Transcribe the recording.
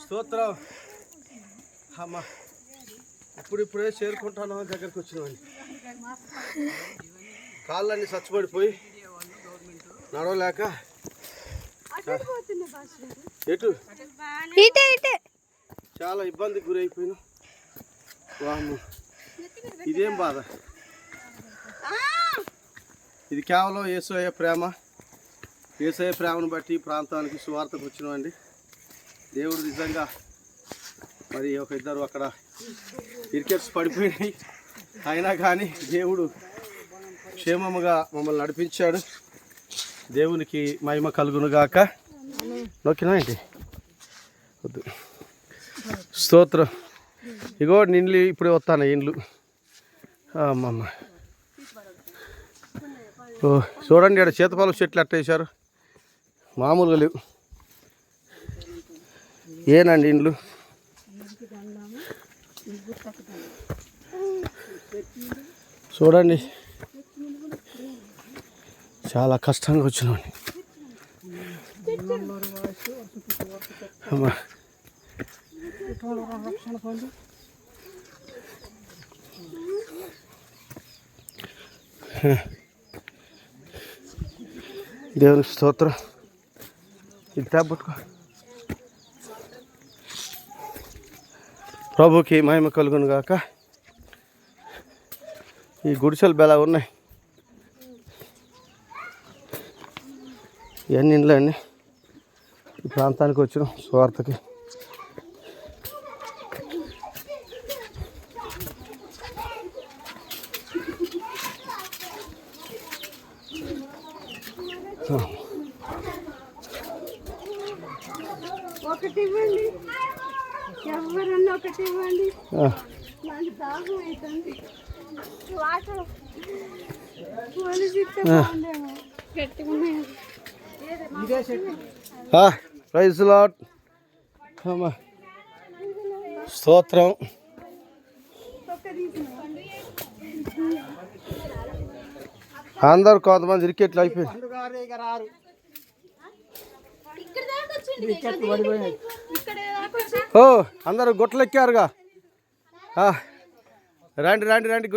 స్తోత్రం అమ్మా. ఇప్పుడే చేరుకుంటాను దగ్గరికి వచ్చినవాడిని. కాళ్ళన్నీ చచ్చిపడిపోయి నడవలేక ఎటు చాలా ఇబ్బందికి గురైపోయినా. వాము ఇదేం బాధ. ఇది కేవలం యేసయ్య ప్రేమ. యేసయ్య ప్రేమను బట్టి ఈ ప్రాంతానికి సువార్తకు వచ్చినామండి. దేవుడు నిజంగా మరి ఒక ఇద్దరు అక్కడ క్రికెట్స్ పడిపోయినాయి, అయినా కానీ దేవుడు క్షేమముగా మమ్మల్ని నడిపించాడు. దేవునికి మహిమ కలుగునుగాక. నొక్కినా ఏంటి వద్దు. స్తోత్రం. ఇగో నిండ్లు ఇప్పుడే వస్తాను ఇండ్లు. అమ్మమ్మ ఓ చూడండి, ఇక్కడ చేతపాల చెట్లు ఎట్ట వేశారు, మామూలుగా లేవు. ఏనండి ఇండ్లు చూడండి, చాలా కష్టంగా వచ్చినాం. అమ్మా దేవునికి స్తోత్రం. ఇది ట్యాబుట్టుకో. ప్రభుకి మహిమ కలుగును గాక. ఈ గుడిసెలు బెలా ఉన్నాయి. ఇవన్నీ ఇండ్లు అండి. ఈ ప్రాంతానికి వచ్చినాం స్వార్థకి. ఒకటి ఇవ్వండి, ఎవరన్నా ఒకటి ఇవ్వండి. నాకు దాహం అవుతుంది. Water praise Lord. స్తోత్రం. అందరు కొంతమంది క్రికెట్లు అయిపోయింది. ఓ అందరు గుట్టలు ఎక్కారుగా. రండి రండి రండి.